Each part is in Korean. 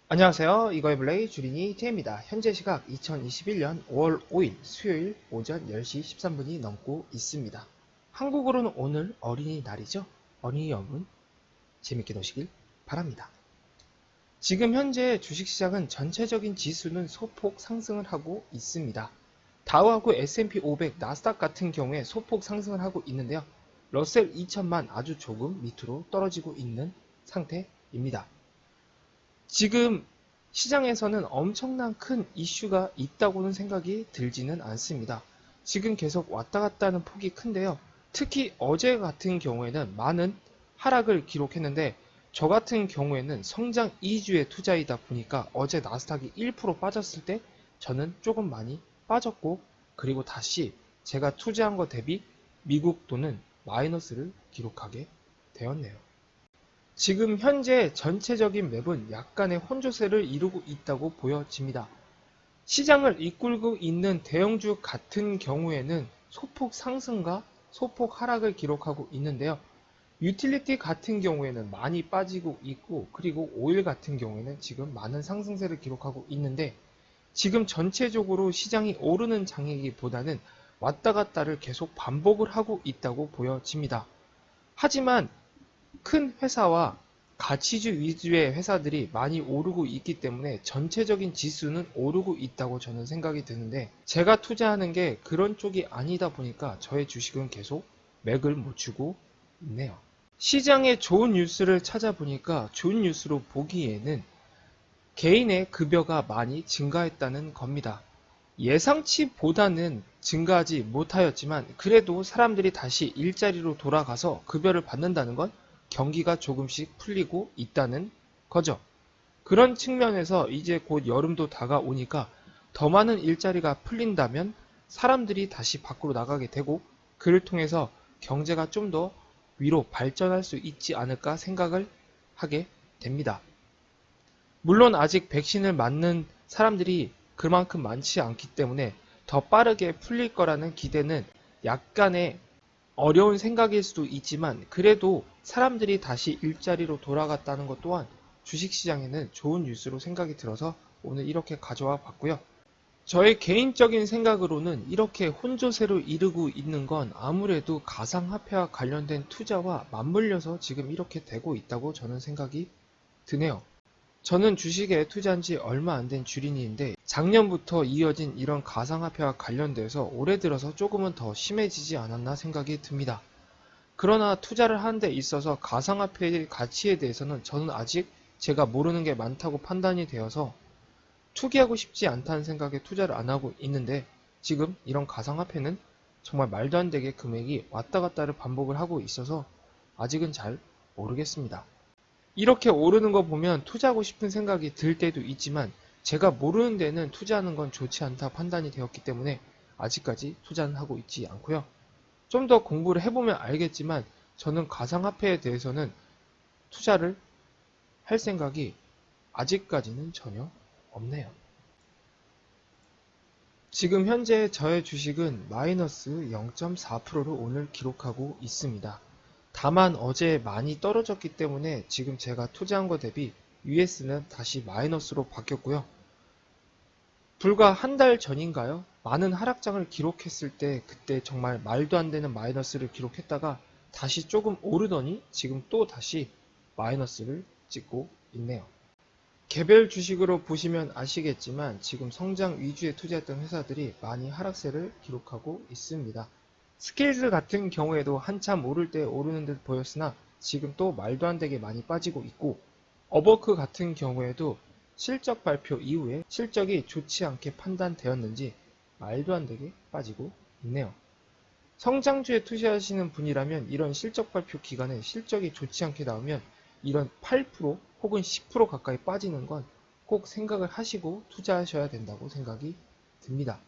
안녕하세요. 이거의블레이 주린이 T입니다. 현재 시각 2021년 5월 5일 수요일 오전 10시 13분이 넘고 있습니다. 한국으로는 오늘 어린이날이죠. 어린이 여러분 재밌게 노시길 바랍니다. 지금 현재 주식시장은 전체적인 지수는 소폭 상승을 하고 있습니다. 다우하고 S&P 500, 나스닥 같은 경우에 소폭 상승을 하고 있는데요. 러셀 2000만 아주 조금 밑으로 떨어지고 있는 상태입니다. 지금 시장에서는 엄청난 큰 이슈가 있다고는 생각이 들지는 않습니다. 지금 계속 왔다 갔다 하는 폭이 큰데요. 특히 어제 같은 경우에는 많은 하락을 기록했는데 저 같은 경우에는 성장 2주의 투자이다 보니까 어제 나스닥이 1% 빠졌을 때 저는 조금 많이 빠졌고, 그리고 다시 제가 투자한 것 대비 미국 돈은 마이너스를 기록하게 되었네요. 지금 현재 전체적인 맵은 약간의 혼조세를 이루고 있다고 보여집니다. 시장을 이끌고 있는 대형주 같은 경우에는 소폭 상승과 소폭 하락을 기록하고 있는데요. 유틸리티 같은 경우에는 많이 빠지고 있고, 그리고 오일 같은 경우에는 지금 많은 상승세를 기록하고 있는데, 지금 전체적으로 시장이 오르는 장이기보다는 왔다 갔다를 계속 반복을 하고 있다고 보여집니다. 하지만 큰 회사와 가치주 위주의 회사들이 많이 오르고 있기 때문에 전체적인 지수는 오르고 있다고 저는 생각이 드는데, 제가 투자하는 게 그런 쪽이 아니다 보니까 저의 주식은 계속 맥을 못 추고 있네요. 시장에 좋은 뉴스를 찾아보니까 좋은 뉴스로 보기에는 개인의 급여가 많이 증가했다는 겁니다. 예상치보다는 증가하지 못하였지만 그래도 사람들이 다시 일자리로 돌아가서 급여를 받는다는 건 경기가 조금씩 풀리고 있다는 거죠. 그런 측면에서 이제 곧 여름도 다가오니까 더 많은 일자리가 풀린다면 사람들이 다시 밖으로 나가게 되고, 그를 통해서 경제가 좀 더 위로 발전할 수 있지 않을까 생각을 하게 됩니다. 물론 아직 백신을 맞는 사람들이 그만큼 많지 않기 때문에 더 빠르게 풀릴 거라는 기대는 약간의 어려운 생각일 수도 있지만, 그래도 사람들이 다시 일자리로 돌아갔다는 것 또한 주식시장에는 좋은 뉴스로 생각이 들어서 오늘 이렇게 가져와 봤고요. 저의 개인적인 생각으로는 이렇게 혼조세를 이루고 있는 건 아무래도 가상화폐와 관련된 투자와 맞물려서 지금 이렇게 되고 있다고 저는 생각이 드네요. 저는 주식에 투자한 지 얼마 안 된 주린이인데 작년부터 이어진 이런 가상화폐와 관련돼서 올해 들어서 조금은 더 심해지지 않았나 생각이 듭니다. 그러나 투자를 하는 데 있어서 가상화폐의 가치에 대해서는 저는 아직 제가 모르는 게 많다고 판단이 되어서 투기하고 싶지 않다는 생각에 투자를 안 하고 있는데, 지금 이런 가상화폐는 정말 말도 안 되게 금액이 왔다 갔다를 반복을 하고 있어서 아직은 잘 모르겠습니다. 이렇게 오르는 거 보면 투자하고 싶은 생각이 들 때도 있지만 제가 모르는 데는 투자하는 건 좋지 않다 판단이 되었기 때문에 아직까지 투자는 하고 있지 않고요. 좀 더 공부를 해보면 알겠지만 저는 가상화폐에 대해서는 투자를 할 생각이 아직까지는 전혀 없네요. 지금 현재 저의 주식은 마이너스 0.4%를 오늘 기록하고 있습니다. 다만 어제 많이 떨어졌기 때문에 지금 제가 투자한 것 대비 US는 다시 마이너스로 바뀌었고요. 불과 한 달 전인가요? 많은 하락장을 기록했을 때 그때 정말 말도 안 되는 마이너스를 기록했다가 다시 조금 오르더니 지금 또 다시 마이너스를 찍고 있네요. 개별 주식으로 보시면 아시겠지만 지금 성장 위주에 투자했던 회사들이 많이 하락세를 기록하고 있습니다. 스킬즈 같은 경우에도 한참 오를 때 오르는 듯 보였으나 지금 또 말도 안 되게 많이 빠지고 있고, 어버크 같은 경우에도 실적 발표 이후에 실적이 좋지 않게 판단되었는지 말도 안 되게 빠지고 있네요. 성장주에 투자하시는 분이라면 이런 실적 발표 기간에 실적이 좋지 않게 나오면 이런 8% 혹은 10% 가까이 빠지는 건 꼭 생각을 하시고 투자하셔야 된다고 생각이 듭니다.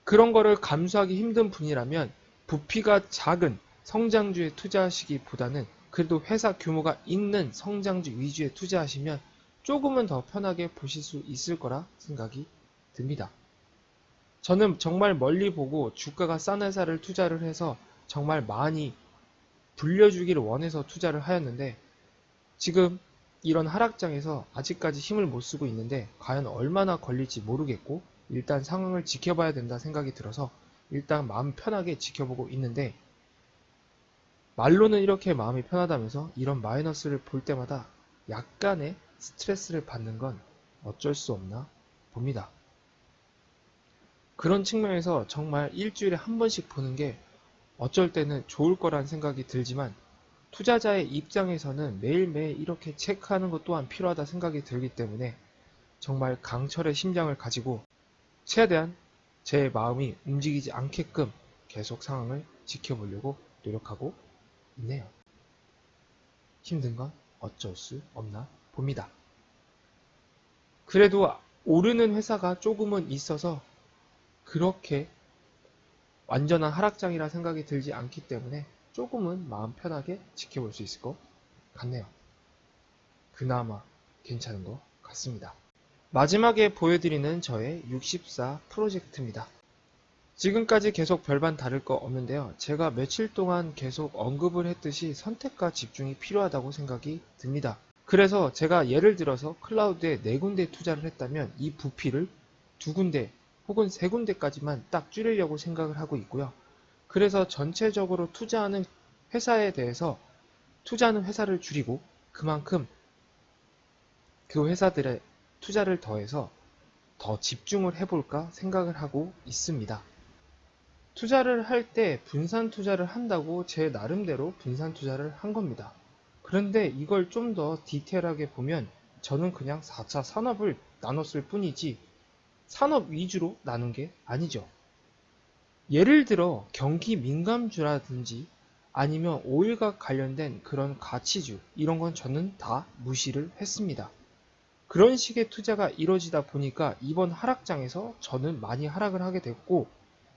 그런 거를 감수하기 힘든 분이라면 부피가 작은 성장주에 투자하시기보다는 그래도 회사 규모가 있는 성장주 위주에 투자하시면 조금은 더 편하게 보실 수 있을 거라 생각이 듭니다. 저는 정말 멀리 보고 주가가 싼 회사를 투자를 해서 정말 많이 불려주기를 원해서 투자를 하였는데, 지금 이런 하락장에서 아직까지 힘을 못 쓰고 있는데 과연 얼마나 걸릴지 모르겠고 일단 상황을 지켜봐야 된다 생각이 들어서 일단 마음 편하게 지켜보고 있는데, 말로는 이렇게 마음이 편하다면서 이런 마이너스를 볼 때마다 약간의 스트레스를 받는 건 어쩔 수 없나 봅니다. 그런 측면에서 정말 일주일에 한 번씩 보는 게 어쩔 때는 좋을 거란 생각이 들지만, 투자자의 입장에서는 매일매일 이렇게 체크하는 것 또한 필요하다 생각이 들기 때문에 정말 강철의 심장을 가지고 최대한 제 마음이 움직이지 않게끔 계속 상황을 지켜보려고 노력하고 있네요. 힘든 건 어쩔 수 없나 봅니다. 그래도 오르는 회사가 조금은 있어서 그렇게 완전한 하락장이라 생각이 들지 않기 때문에 조금은 마음 편하게 지켜볼 수 있을 것 같네요. 그나마 괜찮은 것 같습니다. 마지막에 보여드리는 저의 64 프로젝트입니다. 지금까지 계속 별반 다를 거 없는데요. 제가 며칠 동안 계속 언급을 했듯이 선택과 집중이 필요하다고 생각이 듭니다. 그래서 제가 예를 들어서 클라우드에 4군데 투자를 했다면 이 부피를 2군데 혹은 3군데까지만 딱 줄이려고 생각을 하고 있고요. 그래서 전체적으로 투자하는 회사에 대해서 투자하는 회사를 줄이고 그만큼 그 회사들의 투자를 더해서 더 집중을 해볼까 생각을 하고 있습니다. 투자를 할 때 분산 투자를 한다고 제 나름대로 분산 투자를 한 겁니다. 그런데 이걸 좀 더 디테일하게 보면 저는 그냥 4차 산업을 나눴을 뿐이지 산업 위주로 나눈 게 아니죠. 예를 들어 경기 민감주라든지 아니면 오일과 관련된 그런 가치주, 이런 건 저는 다 무시를 했습니다. 그런 식의 투자가 이루어지다 보니까 이번 하락장에서 저는 많이 하락을 하게 됐고,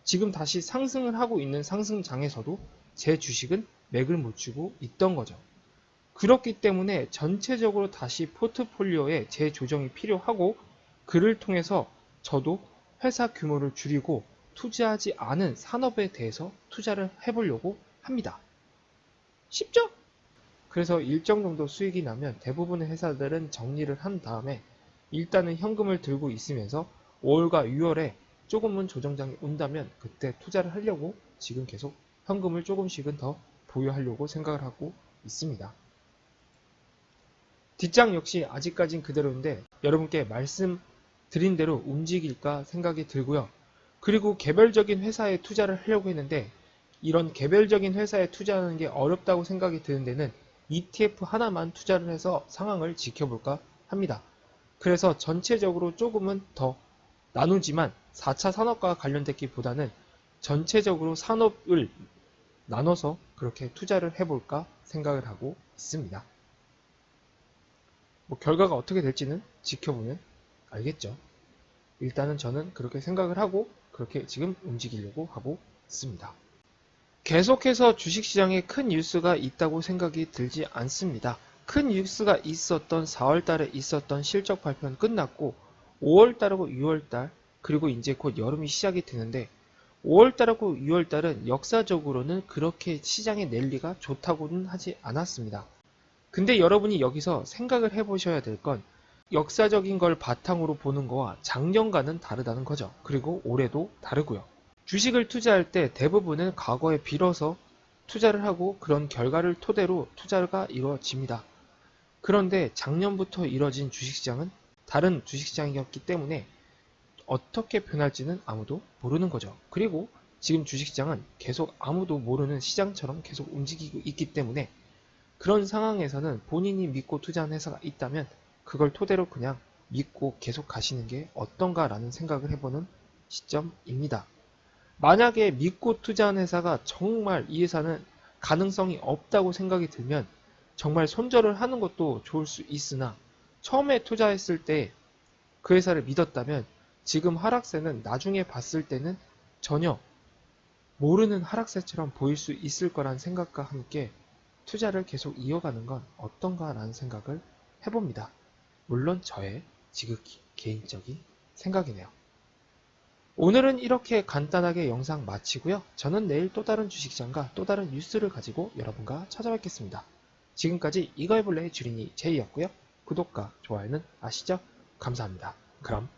지금 다시 상승을 하고 있는 상승장에서도 제 주식은 맥을 못 추고 있던 거죠. 그렇기 때문에 전체적으로 다시 포트폴리오에 재조정이 필요하고, 그를 통해서 저도 회사 규모를 줄이고 투자하지 않은 산업에 대해서 투자를 해보려고 합니다. 쉽죠? 그래서 일정 정도 수익이 나면 대부분의 회사들은 정리를 한 다음에 일단은 현금을 들고 있으면서 5월과 6월에 조금은 조정장이 온다면 그때 투자를 하려고 지금 계속 현금을 조금씩은 더 보유하려고 생각을 하고 있습니다. 뒷장 역시 아직까진 그대로인데 여러분께 말씀드린 대로 움직일까 생각이 들고요. 그리고 개별적인 회사에 투자를 하려고 했는데 이런 개별적인 회사에 투자하는 게 어렵다고 생각이 드는 데는 ETF 하나만 투자를 해서 상황을 지켜볼까 합니다. 그래서 전체적으로 조금은 더 나누지만 4차 산업과 관련됐기보다는 전체적으로 산업을 나눠서 그렇게 투자를 해볼까 생각을 하고 있습니다. 결과가 어떻게 될지는 지켜보면 알겠죠. 일단은 저는 그렇게 생각을 하고 그렇게 지금 움직이려고 하고 있습니다. 계속해서 주식시장에 큰 뉴스가 있다고 생각이 들지 않습니다. 큰 뉴스가 있었던 4월달에 있었던 실적 발표는 끝났고 5월달하고 6월달 그리고 이제 곧 여름이 시작이 되는데 5월달하고 6월달은 역사적으로는 그렇게 시장의 랠리가 좋다고는 하지 않았습니다. 근데 여러분이 여기서 생각을 해보셔야 될 건 역사적인 걸 바탕으로 보는 거와 작년과는 다르다는 거죠. 그리고 올해도 다르고요. 주식을 투자할 때 대부분은 과거에 빌어서 투자를 하고 그런 결과를 토대로 투자가 이루어집니다. 그런데 작년부터 이뤄진 주식시장은 다른 주식시장이었기 때문에 어떻게 변할지는 아무도 모르는 거죠. 그리고 지금 주식시장은 계속 아무도 모르는 시장처럼 계속 움직이고 있기 때문에 그런 상황에서는 본인이 믿고 투자한 회사가 있다면 그걸 토대로 그냥 믿고 계속 가시는 게 어떤가라는 생각을 해보는 시점입니다. 만약에 믿고 투자한 회사가 정말 이 회사는 가능성이 없다고 생각이 들면 정말 손절을 하는 것도 좋을 수 있으나 처음에 투자했을 때 그 회사를 믿었다면 지금 하락세는 나중에 봤을 때는 전혀 모르는 하락세처럼 보일 수 있을 거란 생각과 함께 투자를 계속 이어가는 건 어떤가라는 생각을 해봅니다. 물론 저의 지극히 개인적인 생각이네요. 오늘은 이렇게 간단하게 영상 마치고요. 저는 내일 또 다른 주식시장과 또 다른 뉴스를 가지고 여러분과 찾아뵙겠습니다. 지금까지 이거 해볼래 주린이 제이였고요. 구독과 좋아요는 아시죠? 감사합니다. 그럼